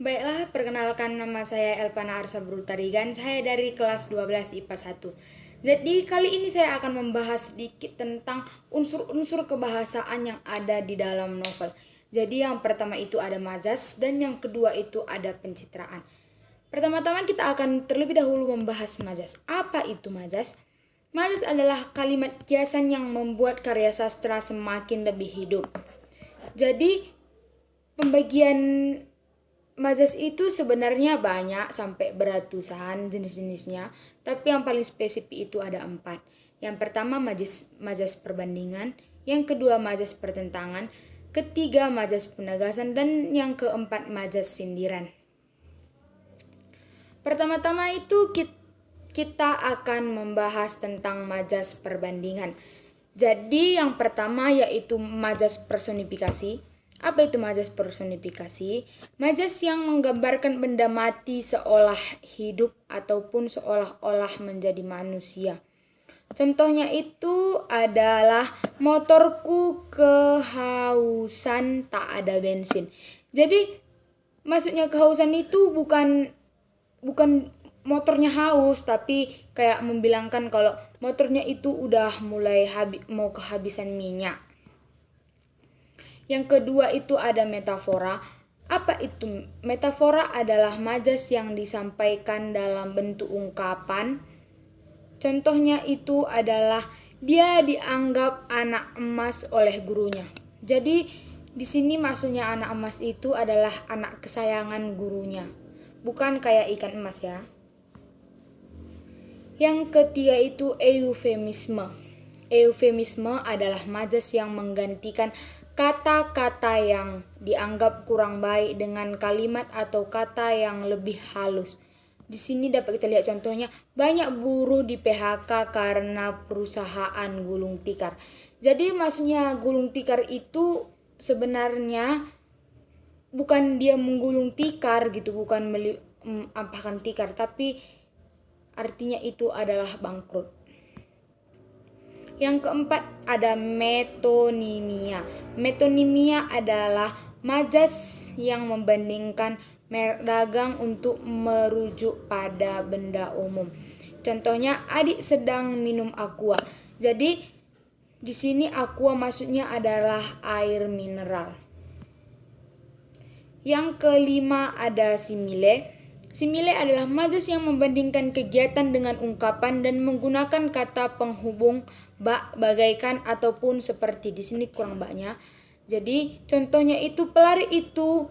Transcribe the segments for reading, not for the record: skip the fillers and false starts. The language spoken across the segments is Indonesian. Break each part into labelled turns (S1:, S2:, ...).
S1: Baiklah, perkenalkan nama saya Elpana Arsa Brutarigan. Saya dari kelas 12 IPA 1. Jadi kali ini saya akan membahas sedikit tentang unsur-unsur kebahasaan yang ada di dalam novel. Jadi yang pertama itu ada majas dan yang kedua itu ada pencitraan. Pertama-tama kita akan terlebih dahulu membahas majas. Apa itu majas? Majas adalah kalimat kiasan yang membuat karya sastra semakin lebih hidup. Jadi pembagian majas itu sebenarnya banyak sampai beratusan jenis-jenisnya, tapi yang paling spesifik itu ada 4. Yang pertama majas perbandingan, yang kedua majas pertentangan, ketiga majas penegasan, dan yang keempat majas sindiran. Pertama-tama itu kita akan membahas tentang majas perbandingan. Jadi yang pertama yaitu majas personifikasi. Apa itu majas personifikasi? Majas yang menggambarkan benda mati seolah hidup ataupun seolah-olah menjadi manusia. Contohnya itu adalah motorku kehausan tak ada bensin. Jadi maksudnya kehausan itu bukan motornya haus, tapi kayak membilangkan kalau motornya itu udah mulai mau kehabisan minyak. Yang kedua itu ada metafora. Apa itu? Metafora adalah majas yang disampaikan dalam bentuk ungkapan. Contohnya itu adalah dia dianggap anak emas oleh gurunya. Jadi di sini maksudnya anak emas itu adalah anak kesayangan gurunya. Bukan kayak ikan emas ya. Yang ketiga itu eufemisme. Eufemisme adalah majas yang menggantikan kata-kata yang dianggap kurang baik dengan kalimat atau kata yang lebih halus. Di sini dapat kita lihat contohnya, banyak buruh di PHK karena perusahaan gulung tikar. Jadi maksudnya gulung tikar itu sebenarnya bukan dia menggulung tikar gitu, bukan ampahkan tikar, tapi artinya itu adalah bangkrut. Yang keempat ada metonimia. Metonimia adalah majas yang membandingkan merek dagang untuk merujuk pada benda umum. Contohnya adik sedang minum aqua. Jadi di sini aqua maksudnya adalah air mineral. Yang kelima ada simile. Simile adalah majas yang membandingkan kegiatan dengan ungkapan dan menggunakan kata penghubung bagaikan ataupun seperti. Di sini kurang baknya. Jadi contohnya itu pelari itu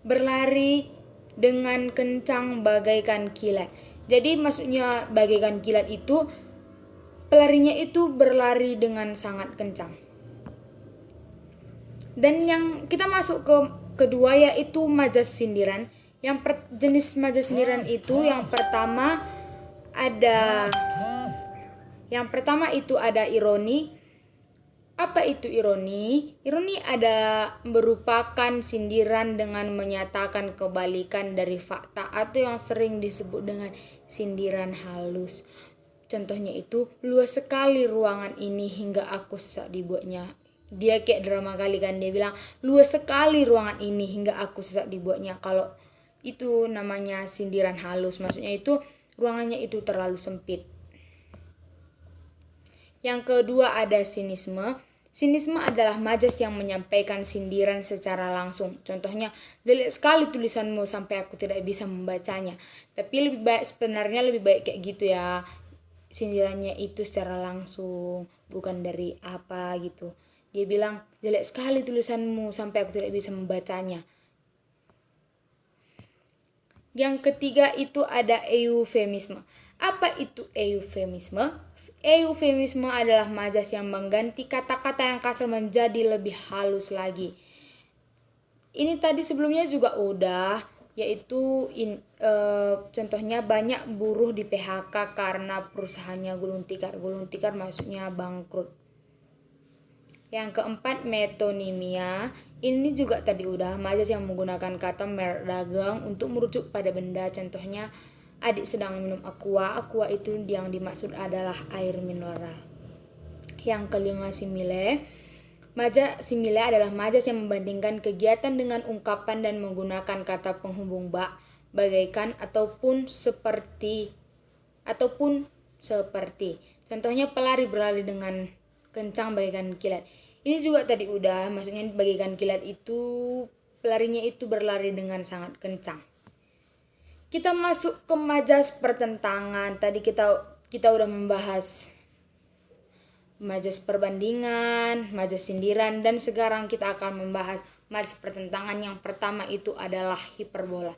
S1: berlari dengan kencang bagaikan kilat. Jadi maksudnya bagaikan kilat itu pelarinya itu berlari dengan sangat kencang. Dan yang kita masuk ke kedua yaitu majas sindiran. Jenis majas sindiran itu yang pertama itu ada ironi. Apa itu ironi? Ironi merupakan sindiran dengan menyatakan kebalikan dari fakta atau yang sering disebut dengan sindiran halus. Contohnya itu, luas sekali ruangan ini hingga aku sesak dibuatnya. Dia kayak drama kali kan, dia bilang luas sekali ruangan ini hingga aku sesak dibuatnya. Kalau itu namanya sindiran halus, maksudnya itu ruangannya itu terlalu sempit. Yang kedua ada sinisme. Sinisme adalah majas yang menyampaikan sindiran secara langsung. Contohnya, jelek sekali tulisanmu sampai aku tidak bisa membacanya. Tapi sebenarnya lebih baik kayak gitu ya. Sindirannya itu secara langsung, bukan dari apa gitu. Dia bilang, jelek sekali tulisanmu sampai aku tidak bisa membacanya. Yang ketiga itu ada eufemisme. Apa itu eufemisme? Eufemisme adalah majas yang mengganti kata-kata yang kasar menjadi lebih halus lagi. Ini tadi sebelumnya juga udah, yaitu contohnya banyak buruh di PHK karena perusahaannya gulung tikar. Gulung tikar maksudnya bangkrut. Yang keempat metonimia. Ini juga tadi udah, majas yang menggunakan kata merek dagang untuk merujuk pada benda. Contohnya adik sedang minum aqua. Aqua itu yang dimaksud adalah air mineral. Yang kelima simile. Majas simile adalah majas yang membandingkan kegiatan dengan ungkapan dan menggunakan kata penghubung bagaikan ataupun seperti. Contohnya pelari berlari dengan kencang bagaikan kilat. Ini juga tadi udah, maksudnya bagaikan kilat itu pelarinya itu berlari dengan sangat kencang. Kita masuk ke majas pertentangan. Tadi kita udah membahas majas perbandingan, majas sindiran, dan sekarang kita akan membahas majas pertentangan. Yang pertama itu adalah hiperbola.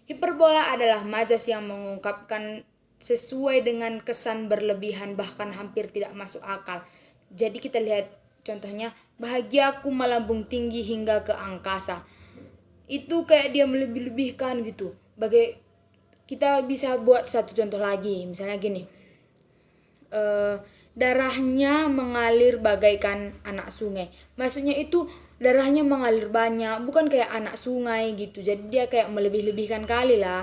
S1: Hiperbola adalah majas yang mengungkapkan sesuai dengan kesan berlebihan bahkan hampir tidak masuk akal. Jadi kita lihat contohnya, bahagiaku melambung tinggi hingga ke angkasa. Itu kayak dia melebih-lebihkan gitu. Kita bisa buat satu contoh lagi, misalnya gini. Darahnya mengalir bagaikan anak sungai. Maksudnya itu darahnya mengalir banyak, bukan kayak anak sungai gitu. Jadi dia kayak melebih-lebihkan kali lah.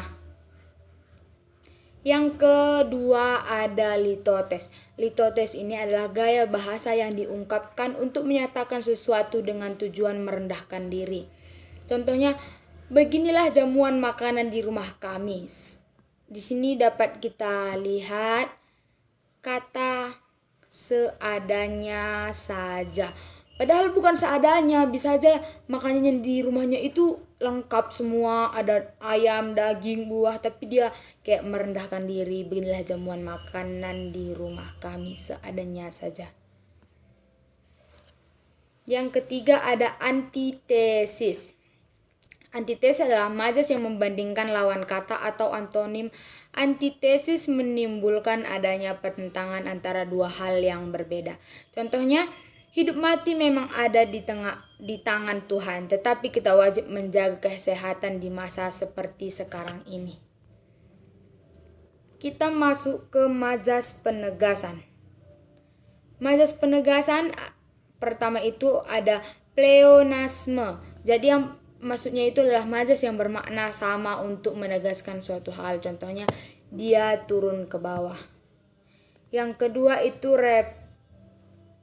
S1: Yang kedua ada litotes. Litotes ini adalah gaya bahasa yang diungkapkan untuk menyatakan sesuatu dengan tujuan merendahkan diri. Contohnya, beginilah jamuan makanan di rumah kami. Di sini dapat kita lihat kata seadanya saja. Padahal bukan seadanya, bisa aja makanannya di rumahnya itu lengkap semua, ada ayam, daging, buah, tapi dia kayak merendahkan diri. Beginilah jamuan makanan di rumah kami seadanya saja. Yang ketiga ada antitesis. Antitesis adalah majas yang membandingkan lawan kata atau antonim. Antitesis menimbulkan adanya pertentangan antara dua hal yang berbeda. Contohnya, hidup mati memang ada di tangan Tuhan, tetapi kita wajib menjaga kesehatan di masa seperti sekarang ini. Kita masuk ke majas penegasan. Majas penegasan pertama itu ada pleonasme. Jadi yang maksudnya itu adalah majas yang bermakna sama untuk menegaskan suatu hal. Contohnya, dia turun ke bawah. Yang kedua itu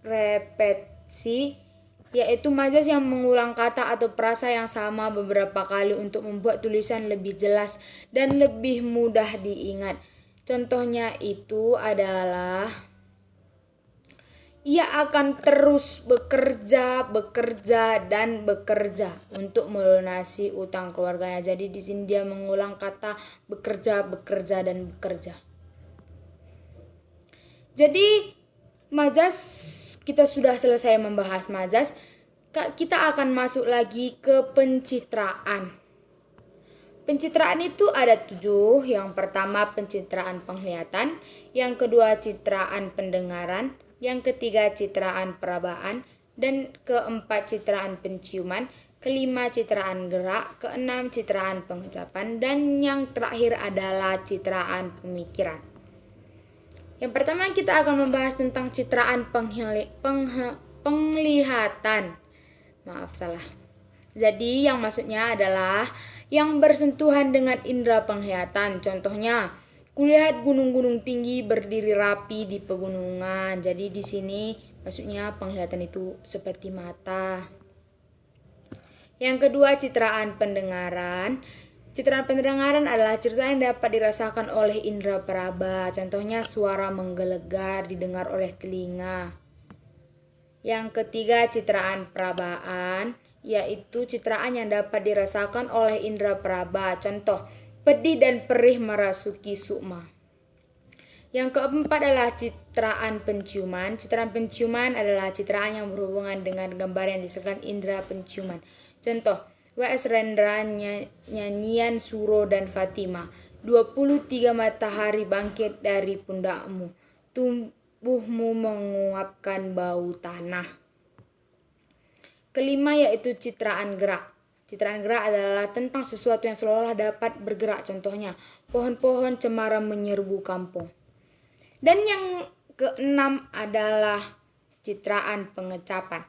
S1: repetisi, yaitu majas yang mengulang kata atau frasa yang sama beberapa kali untuk membuat tulisan lebih jelas dan lebih mudah diingat. Contohnya itu adalah, ia akan terus bekerja untuk melunasi utang keluarganya. Jadi di sini dia mengulang kata bekerja, dan bekerja. Jadi majas, kita sudah selesai membahas majas. Kita akan masuk lagi ke pencitraan. Pencitraan itu ada 7. Yang pertama pencitraan penglihatan, yang kedua citraan pendengaran, yang ketiga citraan perabaan, dan keempat citraan penciuman, kelima citraan gerak, keenam citraan pengucapan, dan yang terakhir adalah citraan pemikiran. Yang pertama kita akan membahas tentang citraan penglihatan. Maaf, salah. Jadi yang maksudnya adalah yang bersentuhan dengan indera penglihatan. Contohnya, kulihat gunung-gunung tinggi berdiri rapi di pegunungan. Jadi di sini maksudnya penglihatan itu seperti mata. Yang kedua, citraan pendengaran. Citraan pendengaran adalah citraan yang dapat dirasakan oleh indera peraba. Contohnya, suara menggelegar didengar oleh telinga. Yang ketiga, citraan perabaan, yaitu citraan yang dapat dirasakan oleh indera peraba. Contoh, pedih dan perih merasuki sukma. Yang keempat adalah citraan penciuman. Citraan penciuman adalah citraan yang berhubungan dengan gambar yang dihasilkan indera penciuman. Contoh, W.S. Rendra, nyanyian Suro dan Fatima. 23 matahari bangkit dari pundakmu, tubuhmu menguapkan bau tanah. Kelima yaitu citraan gerak. Citraan gerak adalah tentang sesuatu yang seolah dapat bergerak. Contohnya, pohon-pohon cemara menyerbu kampung. Dan yang keenam adalah citraan pengecapan.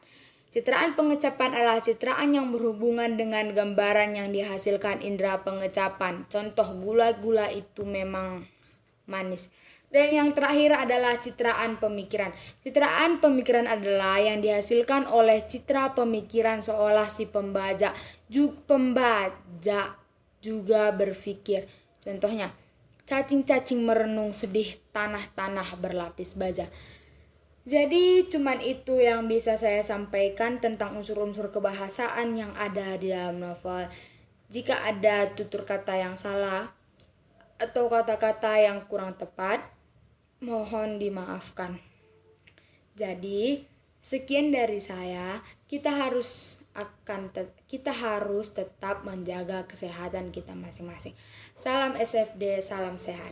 S1: Citraan pengecapan adalah citraan yang berhubungan dengan gambaran yang dihasilkan indera pengecapan. Contoh, gula-gula itu memang manis. Dan yang terakhir adalah citraan pemikiran. Citraan pemikiran adalah yang dihasilkan oleh citra pemikiran seolah si pembaca juga berpikir. Contohnya, cacing-cacing merenung sedih, tanah-tanah berlapis baja. Jadi cuman itu yang bisa saya sampaikan tentang unsur-unsur kebahasaan yang ada di dalam novel. Jika ada tutur kata yang salah atau kata-kata yang kurang tepat, mohon dimaafkan. Jadi, sekian dari saya. Kita harus tetap menjaga kesehatan kita masing-masing. Salam SFD, salam sehat.